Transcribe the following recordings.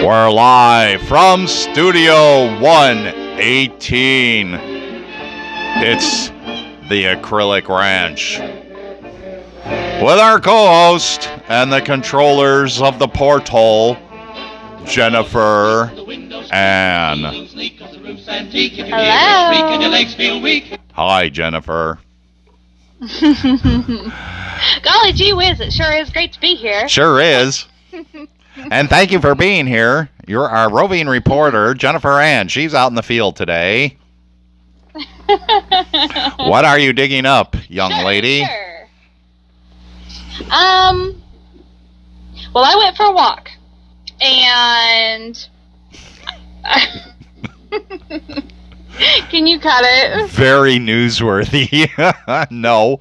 We're live from Studio 118. It's the Acrylic Ranch. With our co-host and the controllers of the portal, Jennifer and... Hello. Hi, Jennifer. Golly gee whiz, it sure is great to be here. Sure is. And thank you for being here. You're our roving reporter, Jennifer Ann. She's out in the field today. What are you digging up, young lady? Sure. Well, I went for a walk, and can you cut it? Very newsworthy. No,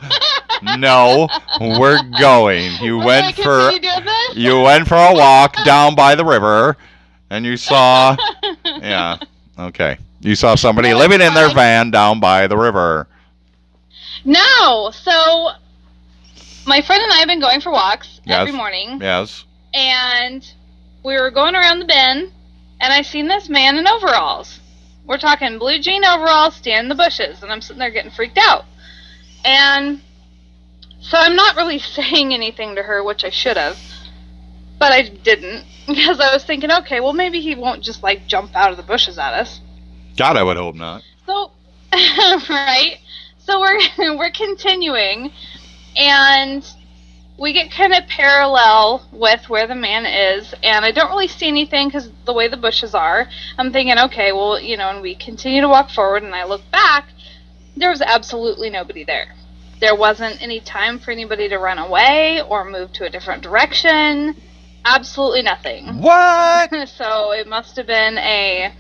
we're going. You went for a walk down by the river, and you saw, yeah, okay. You saw somebody living in their van down by the river. No, so my friend and I have been going for walks every morning. Yes. And we were going around the bend, and I seen this man in overalls. We're talking blue jean overalls standing in the bushes, and I'm sitting there getting freaked out. And so I'm not really saying anything to her, which I should have, but I didn't, because I was thinking, okay, well, maybe he won't just, like, jump out of the bushes at us. God, I would hope not. So, right? So we're continuing, and we get kind of parallel with where the man is, and I don't really see anything because the way the bushes are. I'm thinking, okay, well, you know, and we continue to walk forward, and I look back. There was absolutely nobody there. There wasn't any time for anybody to run away or move to a different direction. Absolutely nothing. What? So it must have been a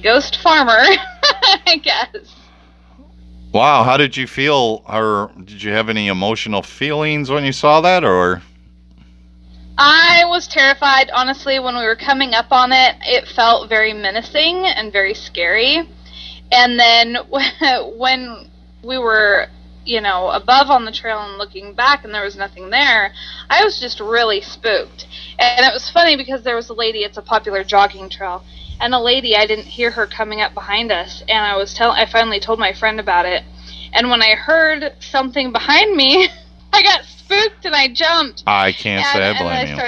ghost farmer, I guess. Wow, how did you feel, or did you have any emotional feelings when you saw that, or? I was terrified, honestly. When we were coming up on it, it felt very menacing and very scary. And then when we were, you know, above on the trail and looking back and there was nothing there, I was just really spooked. And it was funny because there was a lady, it's a popular jogging trail, and a lady, I didn't hear her coming up behind us, and I finally told my friend about it. And when I heard something behind me, I got spooked and I jumped. I can't say I blame you.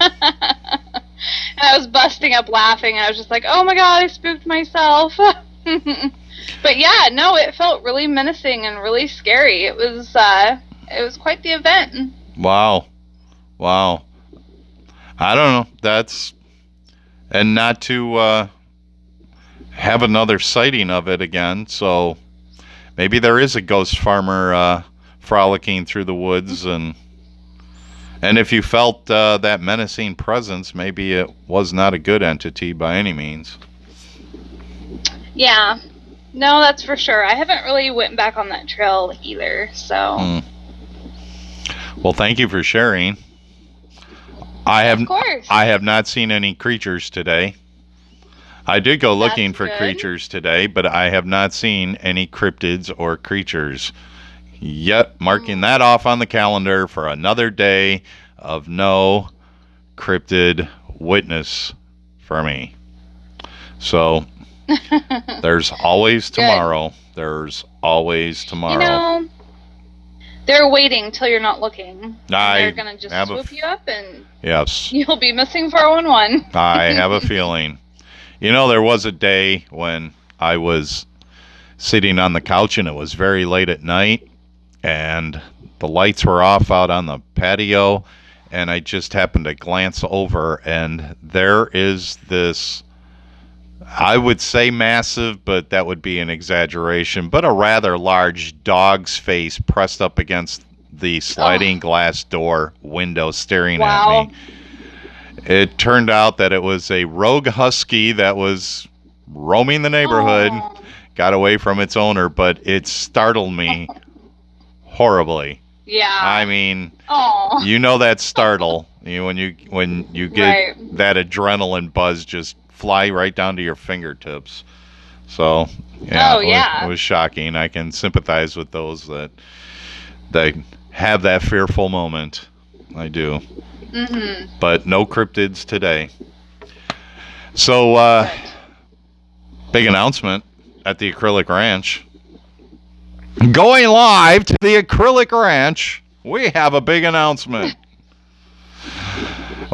And I was busting up laughing. I was just like, oh my God, I spooked myself. But yeah, no, it felt really menacing and really scary. It was quite the event. Wow. I don't know. And not to have another sighting of it again, so maybe there is a ghost farmer frolicking through the woods, and if you felt that menacing presence, maybe it was not a good entity by any means. Yeah. No, that's for sure. I haven't really went back on that trail either, so. Well, thank you for sharing. Of course. I have not seen any creatures today. I did go looking for creatures today, but I have not seen any cryptids or creatures yet. Marking that off on the calendar for another day of no cryptid witness for me. So there's always tomorrow. There's always tomorrow. You know, they're waiting till you're not looking. They're going to just swoop you up and you'll be missing 411. I have a feeling. You know, there was a day when I was sitting on the couch and it was very late at night and the lights were off out on the patio, and I just happened to glance over, and there is this, I would say massive, but that would be an exaggeration, but a rather large dog's face pressed up against the sliding glass door window staring at me. It turned out that it was a rogue husky that was roaming the neighborhood, got away from its owner, but it startled me horribly. Yeah. I mean, you know that startle, when you get that adrenaline buzz just fly right down to your fingertips. So, yeah, it was shocking. I can sympathize with those that have that fearful moment. I do. but no cryptids today. So, big announcement at the Acrylic Ranch. Going live to the Acrylic Ranch, we have a big announcement.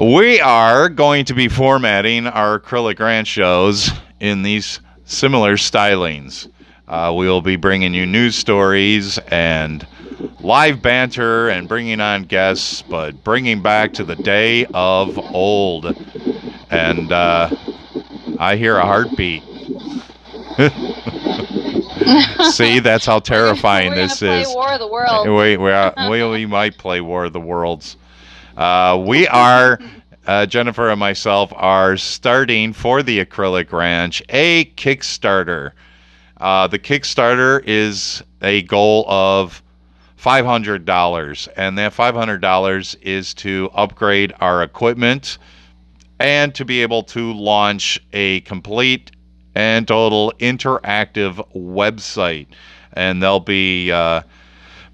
We are going to be formatting our Acrylic Ranch shows in these similar stylings. We will be bringing you news stories and live banter and bringing on guests, but bringing back to the day of old. And I hear a heartbeat. See, that's how terrifying this is. Play War of the Worlds. We might play War of the Worlds. We are, Jennifer and myself are starting for the Acrylic Ranch a Kickstarter. The Kickstarter is a goal of $500, and that $500 is to upgrade our equipment and to be able to launch a complete and total interactive website. And there'll be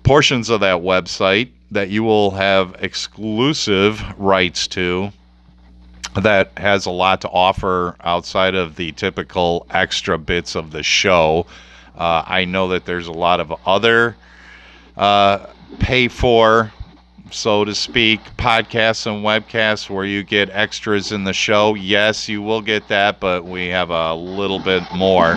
portions of that website that you will have exclusive rights to that has a lot to offer outside of the typical extra bits of the show. I know that there's a lot of other pay for, so to speak, podcasts and webcasts where you get extras in the show. Yes, you will get that, but we have a little bit more.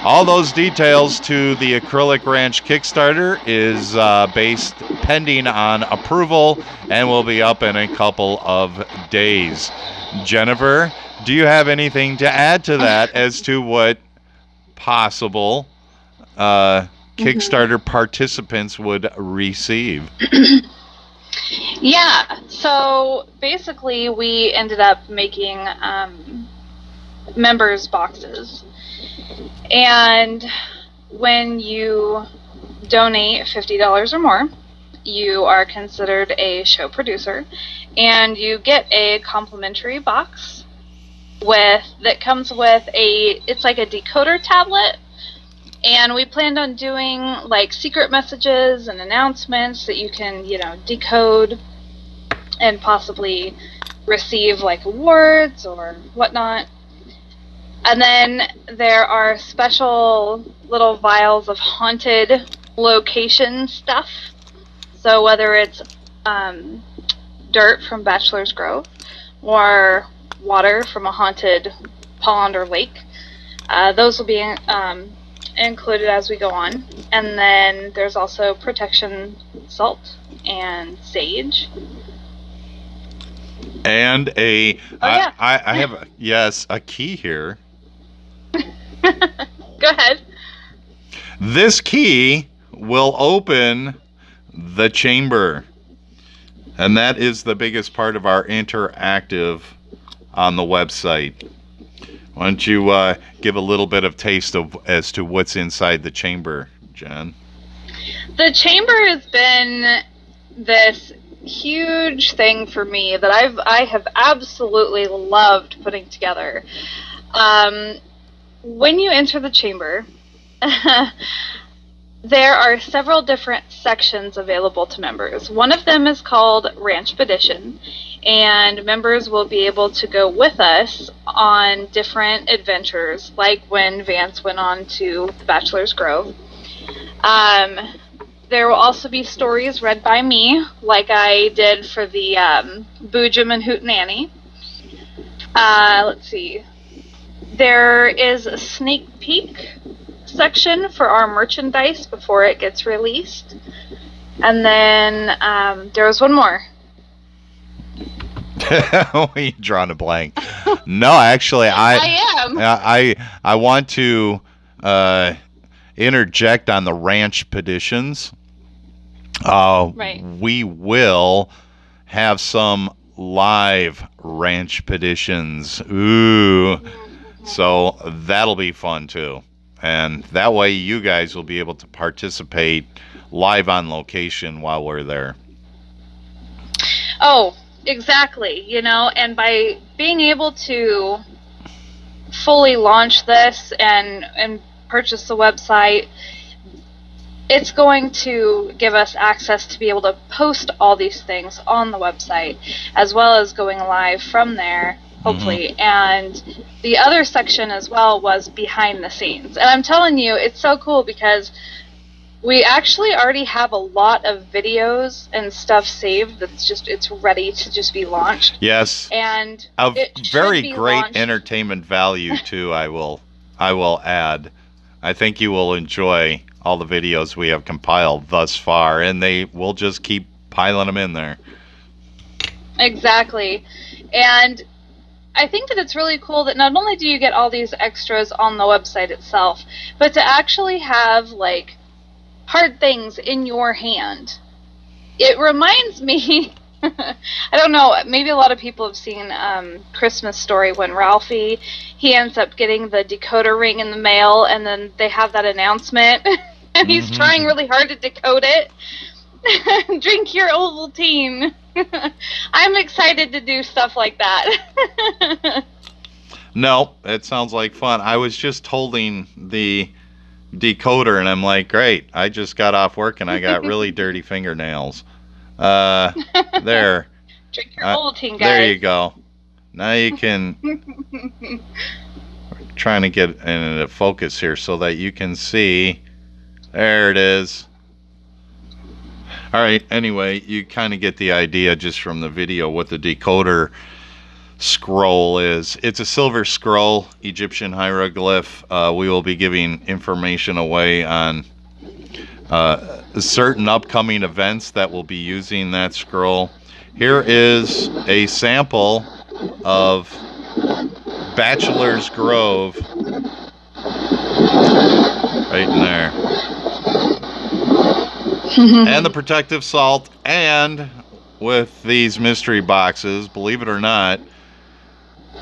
All those details to the Acrylic Ranch Kickstarter is based pending on approval and will be up in a couple of days. Jennifer, do you have anything to add to that as to what possible Kickstarter participants would receive? Yeah, so basically we ended up making members boxes. And when you donate $50 or more, you are considered a show producer, and you get a complimentary box that comes with it's like a decoder tablet. And we planned on doing like secret messages and announcements that you can, decode and possibly receive like awards or whatnot. And then there are special little vials of haunted location stuff. So whether it's dirt from Bachelor's Grove or water from a haunted pond or lake, those will be included as we go on. And then there's also protection salt and sage. And I have a key here. Go ahead. This key will open the chamber, and that is the biggest part of our interactive on the website. Why don't you give a little bit of taste as to what's inside the chamber, Jen? The chamber has been this huge thing for me that I have absolutely loved putting together. When you enter the chamber, there are several different sections available to members. One of them is called Ranch Expedition, and members will be able to go with us on different adventures, like when Vance went on to the Bachelor's Grove. There will also be stories read by me, like I did for the Boojum and Hootenanny. Let's see. There is a sneak peek section for our merchandise before it gets released. And then there was one more. You're drawing a blank. No, actually, I want to interject on the ranch petitions. Right. We will have some live ranch petitions. Ooh. So that'll be fun too. And that way you guys will be able to participate live on location while we're there. Oh, exactly. And by being able to fully launch this and purchase the website, it's going to give us access to be able to post all these things on the website, as well as going live from there, hopefully. And the other section as well was behind the scenes. And I'm telling you, it's so cool because we actually already have a lot of videos and stuff saved that's just, it's ready to just be launched. Yes. And a very great launched. Entertainment value too, I will add. I think you will enjoy all the videos we have compiled thus far, and they will just keep piling them in there. Exactly. And I think that it's really cool that not only do you get all these extras on the website itself, but to actually have, like, hard things in your hand. It reminds me, I don't know, maybe a lot of people have seen Christmas Story when Ralphie, he ends up getting the decoder ring in the mail, and then they have that announcement, and he's trying really hard to decode it. Drink your Ovaltine. I'm excited to do stuff like that. No, it sounds like fun. I was just holding the decoder, and I'm like, great, I just got off work, and I got really dirty fingernails. There. Drink your Ovaltine, guys. There you go. Now you can... trying to get into focus here so that you can see. There it is. All right, anyway, you kind of get the idea just from the video what the decoder scroll is. It's a silver scroll, Egyptian hieroglyph. We will be giving information away on certain upcoming events that will be using that scroll. Here is a sample of Bachelor's Grove right in there. And the protective salt, and with these mystery boxes, believe it or not,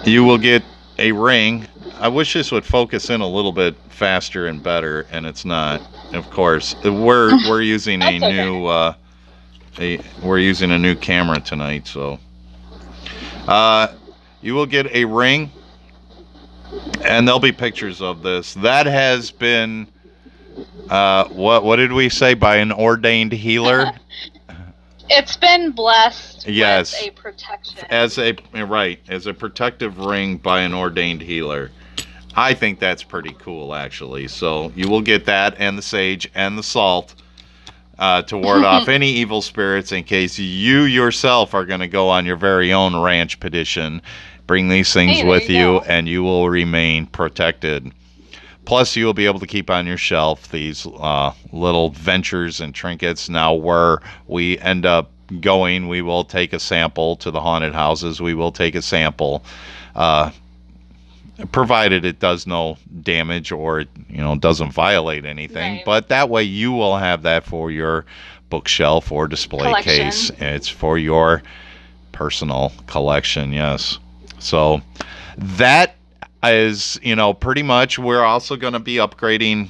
you will get a ring. I wish this would focus in a little bit faster and better, and it's not. Of course, we're using a new we're using a new camera tonight, so you will get a ring, and there'll be pictures of this. That has been what did we say, by an ordained healer? It's been blessed. Yes. With a protection. As a protective ring by an ordained healer. I think that's pretty cool, actually. So you will get that, and the sage and the salt to ward off any evil spirits in case you yourself are going to go on your very own ranch petition. Bring these things with you, and you will remain protected. Plus, you will be able to keep on your shelf these little ventures and trinkets. Now, where we end up going, we will take a sample to the haunted houses. We will take a sample, provided it does no damage or doesn't violate anything. Right. But that way, you will have that for your bookshelf or display collection. Case. It's for your personal collection. Yes. So that is, pretty much. We're also going to be upgrading,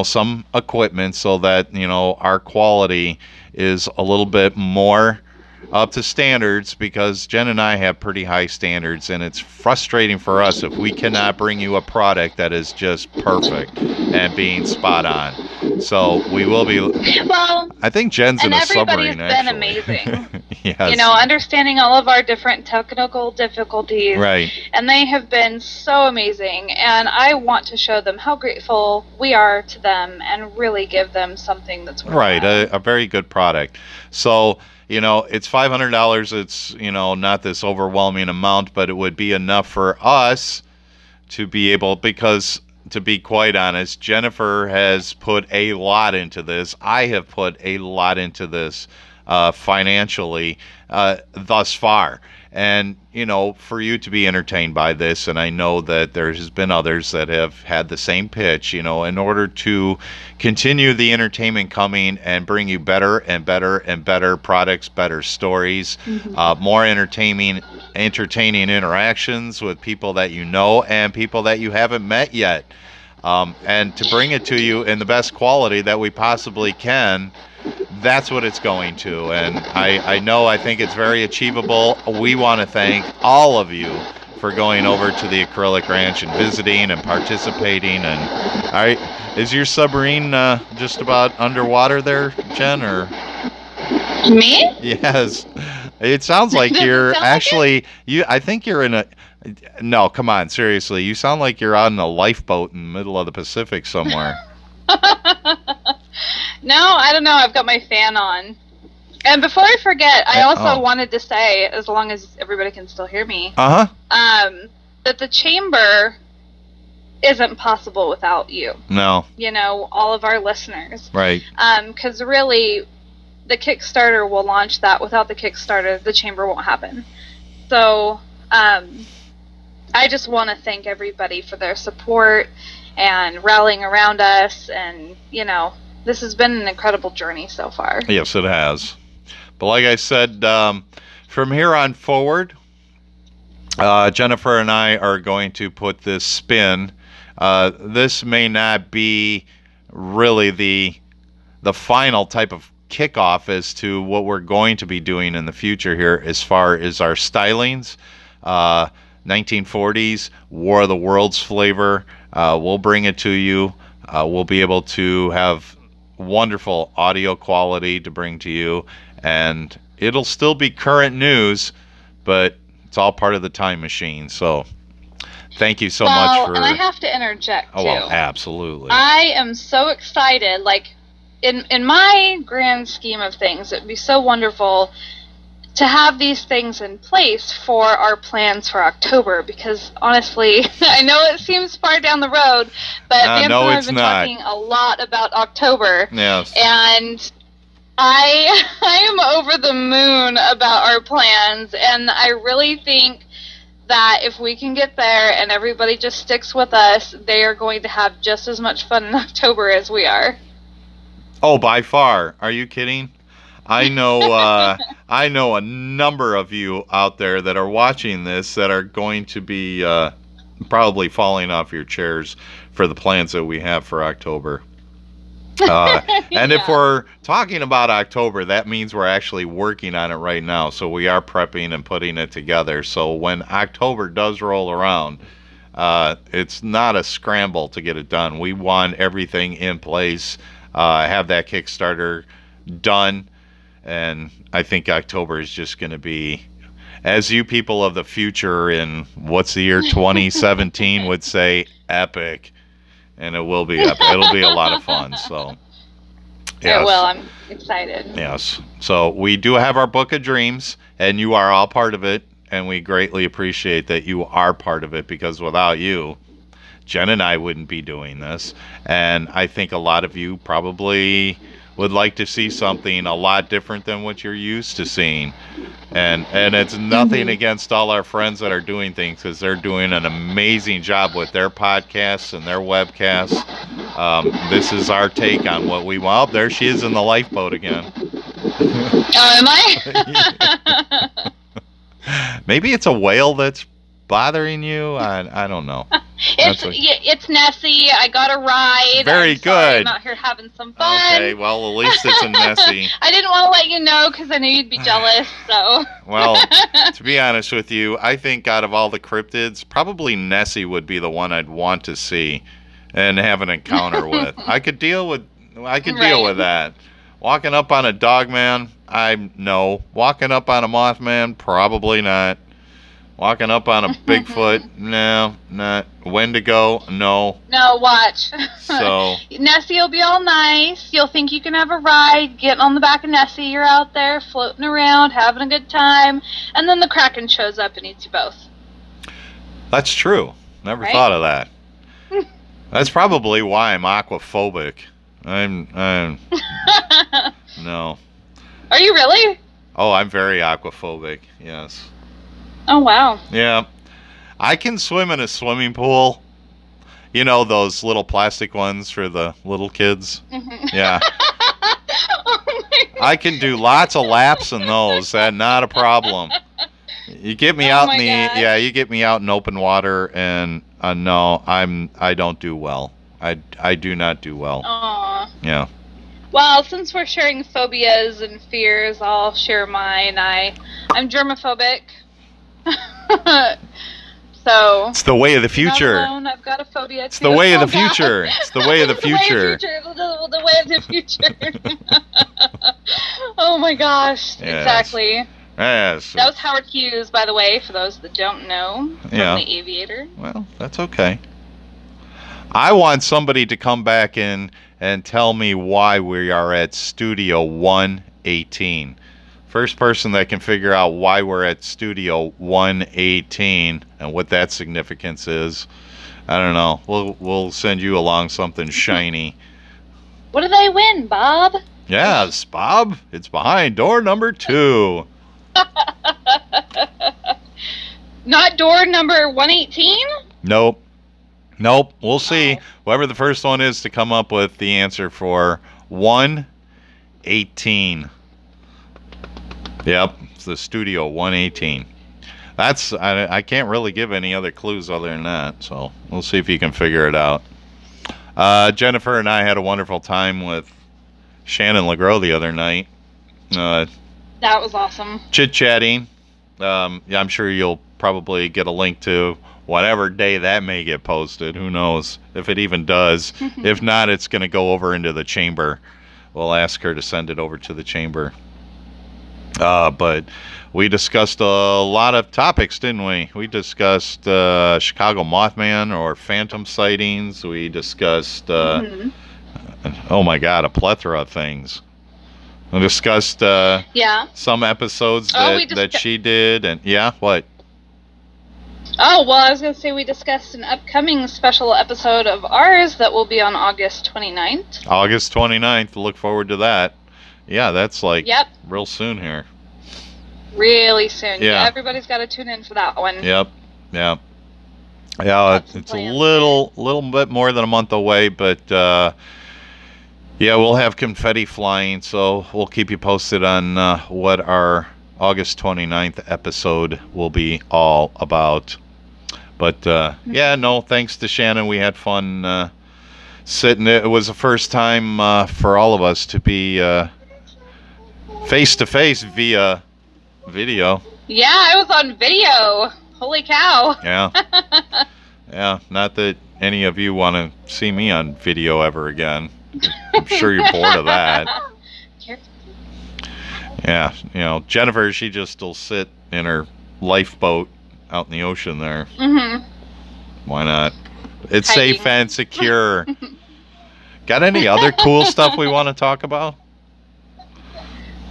some equipment so that, our quality is a little bit more up to standards, because Jen and I have pretty high standards, and it's frustrating for us if we cannot bring you a product that is just perfect and being spot on. So we will be. Well, I think Jen's in a submarine. Everybody's been actually. amazing. Yes. Understanding all of our different technical difficulties. Right. And they have been so amazing, and I want to show them how grateful we are to them and really give them something that's worthwhile. A very good product. So, it's $500. It's, not this overwhelming amount, but it would be enough for us to be able, because to be quite honest, Jennifer has put a lot into this. I have put a lot into this financially thus far. And, for you to be entertained by this, and I know that there has been others that have had the same pitch, in order to continue the entertainment coming and bring you better and better and better products, better stories, more entertaining interactions with people that you know and people that you haven't met yet. And to bring it to you in the best quality that we possibly can. That's what it's going to, and I think it's very achievable. We want to thank all of you for going over to the Acrylic Ranch and visiting and participating. And Is your submarine just about underwater there, Jen, or? Me? Yes. It sounds like Does it you're sound like actually I think you're in a no, come on, seriously. You sound like you're on a lifeboat in the middle of the Pacific somewhere. No, I don't know. I've got my fan on. And before I forget, I also wanted to say, as long as everybody can still hear me, that the chamber isn't possible without you. No. You know, all of our listeners. Right. Because really, the Kickstarter will launch that. Without the Kickstarter, the chamber won't happen. So, I just want to thank everybody for their support and rallying around us. And, you know, this has been an incredible journey so far. Yes, it has. But like I said, from here on forward, Jennifer and I are going to put this spin. This may not be really the final type of kickoff as to what we're going to be doing in the future here as far as our stylings. 1940s, War of the Worlds flavor. We'll bring it to you. We'll be able to have wonderful audio quality to bring to you, and it'll still be current news, but it's all part of the time machine. So thank you so much for... and I have to interject, too. Oh, well, absolutely. I am so excited. Like, in my grand scheme of things, it would be so wonderful to have these things in place for our plans for October, because honestly, I know it seems far down the road, but Vance and I have been talking a lot about October. Yes. And I am over the moon about our plans, and I really think that if we can get there and everybody just sticks with us, they are going to have just as much fun in October as we are. Oh, by far. Are you kidding? I know I know a number of you out there that are watching this that are going to be probably falling off your chairs for the plans that we have for October. And if we're talking about October, that means we're actually working on it right now. So we are prepping and putting it together. So when October does roll around, it's not a scramble to get it done. We want everything in place, have that Kickstarter done. And I think October is just going to be, as you people of the future in what's the year 2017 would say, epic. And it will be epic. It'll be a lot of fun. So, yes. It will. I'm excited. Yes. So we do have our Book of Dreams, and you are all part of it. And we greatly appreciate that you are part of it, because without you, Jen and I wouldn't be doing this. And I think a lot of you probably would like to see something a lot different than what you're used to seeing. And it's nothing against all our friends that are doing things, because they're doing an amazing job with their podcasts and their webcasts. This is our take on what we want. Oh, there she is in the lifeboat again. Oh, am I? Maybe it's a whale that's bothering you. I don't know. It's Nessie. I got a ride. Very good. I'm out here having some fun. Okay, well, at least it's a Nessie. I didn't want to let you know because I knew you'd be jealous. So. Well, to be honest with you, I think out of all the cryptids, probably Nessie would be the one I'd want to see and have an encounter with. I could deal with that. Walking up on a dogman, no. Walking up on a mothman, probably not. Walking up on a Bigfoot, no, not. Wendigo, no. No, watch. So Nessie will be all nice. You'll think you can have a ride. Getting on the back of Nessie, you're out there floating around, having a good time, and then the Kraken shows up and eats you both. That's true. Never thought of that. That's probably why I'm aquaphobic. I'm no. Are you really? Oh, I'm very aquaphobic. Yes. Oh, wow. Yeah. I can swim in a swimming pool. You know, those little plastic ones for the little kids? Yeah. Oh I can do lots of laps in those. That's not a problem. You get me out in the you get me out in open water, and no, I don't do well. I do not do well. Aww. Yeah. Well, since we're sharing phobias and fears, I'll share mine. I'm germophobic. So It's the way of the future. not alone. I've got a phobia It's too. the way of the God. future. It's the way of the future. The way of the future. Oh my gosh! Yes. Exactly. Yes. That was Howard Hughes, by the way, for those that don't know, from Yeah. The Aviator. Well, that's okay. I want somebody to come back in and tell me why we are at Studio 118. First person that can figure out why we're at Studio 118 and what that significance is, I don't know. We'll send you along something shiny. What do they win, Bob? Yes, Bob. It's behind door number 2. Not door number 118? Nope. We'll see. Whoever the first one is to come up with the answer for 118. Yep, it's the Studio 118. I can't really give any other clues other than that, so we'll see if you can figure it out. Jennifer and I had a wonderful time with Shannon LeGros the other night. That was awesome. Chit-chatting. Yeah, I'm sure you'll probably get a link to whatever day that may get posted. Who knows if it even does. If not, it's going to go over into the chamber. We'll ask her to send it over to the chamber. But we discussed a lot of topics, didn't we? We discussed Chicago Mothman or phantom sightings. We discussed, oh my God, a plethora of things. We discussed some episodes that she did. And yeah, what? Oh, well, I was going to say we discussed an upcoming special episode of ours that will be on August 29th. August 29th. Look forward to that. Yeah, that's like real soon here. Really soon. Yeah. Everybody's got to tune in for that one. Yep. Yeah, it's a little bit more than a month away, but yeah, we'll have confetti flying, so we'll keep you posted on what our August 29th episode will be all about. But yeah, no, thanks to Shannon. We had fun sitting. It was the first time for all of us to be face-to-face via video. Yeah, I was on video. Holy cow. Yeah. Yeah, not that any of you want to see me on video ever again. I'm sure you're bored of that. Yeah, Jennifer, she just will sit in her lifeboat out in the ocean there. Why not? It's safe and secure. Got any other cool stuff we want to talk about?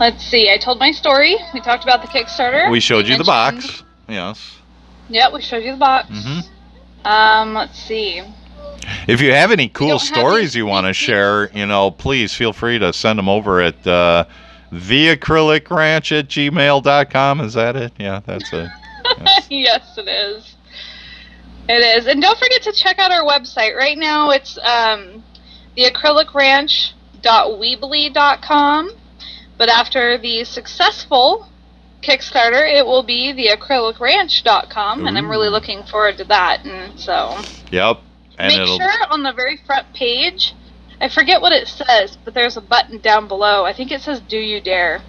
Let's see. I told my story. We talked about the Kickstarter. We showed you the box. Yes. Yeah, we showed you the box. Let's see. If you have any cool stories you want to share, please feel free to send them over at theacrylicranch@gmail.com. Is that it? Yeah, that's it. Yes. Yes, it is. It is. And don't forget to check out our website. Right now it's theacrylicranch.weebly.com. But after the successful Kickstarter, it will be theacrylicranch.com, and I'm really looking forward to that. And so, yep. And make sure on the very front page, I forget what it says, but there's a button down below. I think it says "Do You Dare."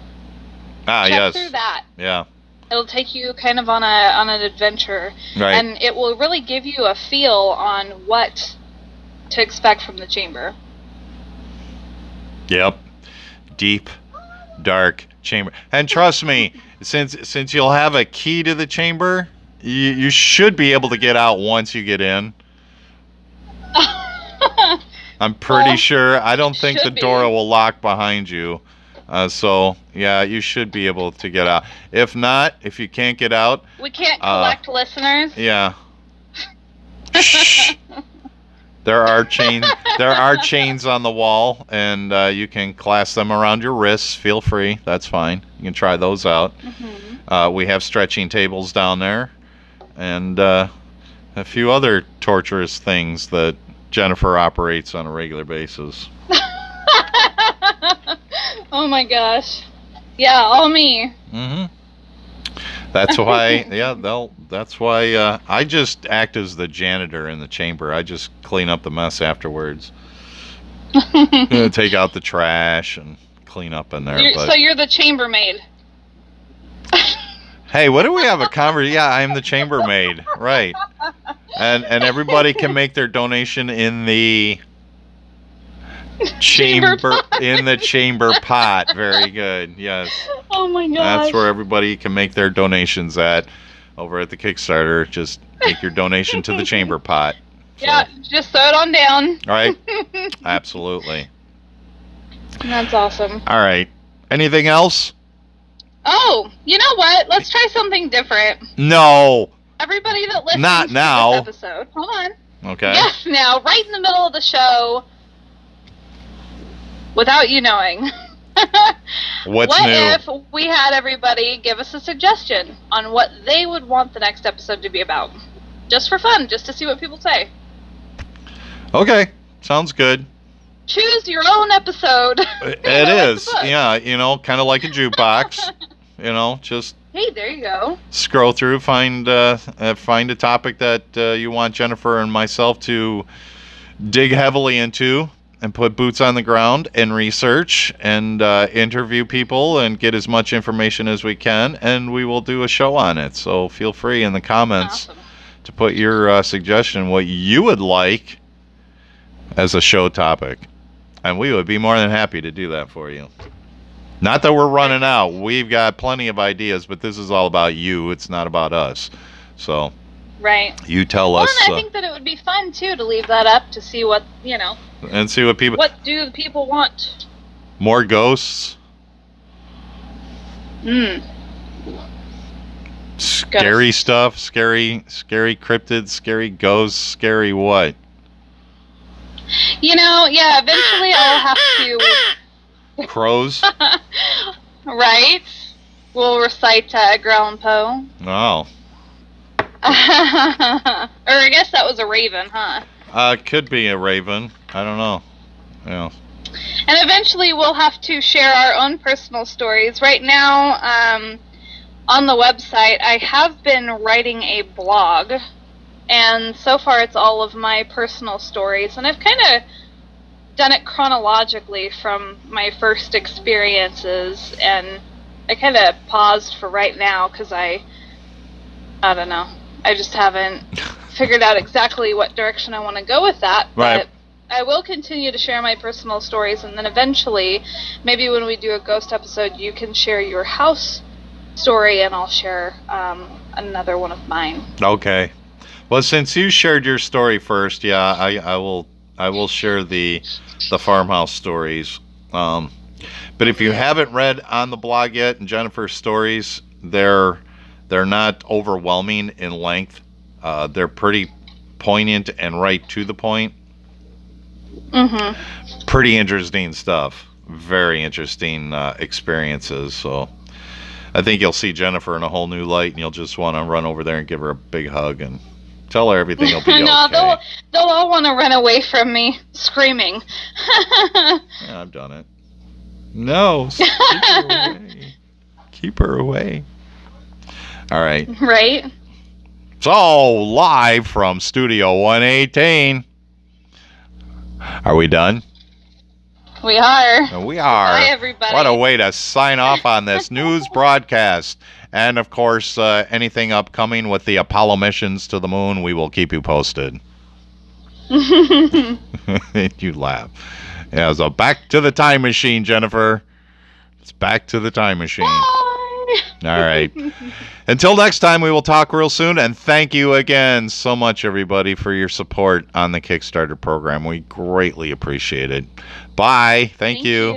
Check through that. Yeah. It'll take you kind of on an adventure, right. And it will really give you a feel on what to expect from the chamber. Yep. Deep, dark chamber. And trust me, since you'll have a key to the chamber, you should be able to get out once you get in. I'm pretty sure. I don't think the door will lock behind you. So, yeah, you should be able to get out. If not, if you can't get out... We can't collect listeners. Yeah. Shh. There are chains on the wall, and you can clasp them around your wrists. Feel free. That's fine. You can try those out. We have stretching tables down there, and a few other torturous things that Jennifer operates on a regular basis. Oh my gosh. Yeah, all me. That's why, that's why I just act as the janitor in the chamber. I just clean up the mess afterwards. Take out the trash and clean up in there. So you're the chambermaid. Hey, what do we have a conversation? Yeah, I'm the chambermaid. Right. And everybody can make their donation in the chamber in the chamber pot. Very good. Yes. Oh my gosh. That's where everybody can make their donations at over at the Kickstarter. Just make your donation to the chamber pot. So. Yeah, just throw it on down. All right. Absolutely. That's awesome. All right. Anything else? Oh, you know what? Let's try something different. No. Everybody that listens Not to now. this episode, hold on. Okay. Yes, now, right in the middle of the show, without you knowing. What's what new? if we had everybody give us a suggestion on what they would want the next episode to be about? Just for fun, just to see what people say. Okay. Sounds good. Choose your own episode. It is. Yeah, kind of like a jukebox. Just hey, there you go. Scroll through, find a topic that you want Jennifer and myself to dig heavily into and put boots on the ground and research and interview people and get as much information as we can, and we will do a show on it. So feel free in the comments to put your suggestion, what you would like as a show topic. And we would be more than happy to do that for you. Not that we're running out. We've got plenty of ideas, but this is all about you. It's not about us. So, right. You tell us. And I think that it would be fun, too, to leave that up to see what, and see what people... What do the people want? More ghosts? Scary stuff? Scary cryptids? Scary ghosts? Scary what? Yeah, eventually I'll have to... Crows? Right? We'll recite Edgar Allan Poe. Oh. Or I guess that was a raven, huh? Could be a raven. I don't know. Yeah. And eventually we'll have to share our own personal stories. Right now, on the website, I have been writing a blog. And so far it's all of my personal stories. And I've kind of done it chronologically from my first experiences. And I kind of paused for right now because I don't know. I just haven't figured out exactly what direction I want to go with that. Right. But I will continue to share my personal stories. And then eventually, maybe when we do a ghost episode, you can share your house story and I'll share another one of mine. Okay. Well, since you shared your story first, yeah, I will share the farmhouse stories. But if you haven't read on the blog yet, and Jennifer's stories, they're not overwhelming in length. They're pretty poignant and right to the point. Mm-hmm. Pretty interesting stuff. Very interesting experiences. So I think you'll see Jennifer in a whole new light, and you'll just want to run over there and give her a big hug and tell her everything will be no, okay. They'll all want to run away from me, screaming. Yeah, I've done it. No, keep her away. Keep her away. All right. Right. So, live from Studio 118. Are we done? We are. We are. Bye, everybody. What a way to sign off on this news broadcast. And, of course, anything upcoming with the Apollo missions to the moon, we will keep you posted. You laugh. Yeah, so back to the time machine, Jennifer. It's back to the time machine. Bye. All right. Until next time, we will talk real soon. And thank you again so much, everybody, for your support on the Kickstarter program. We greatly appreciate it. Bye. Thank you.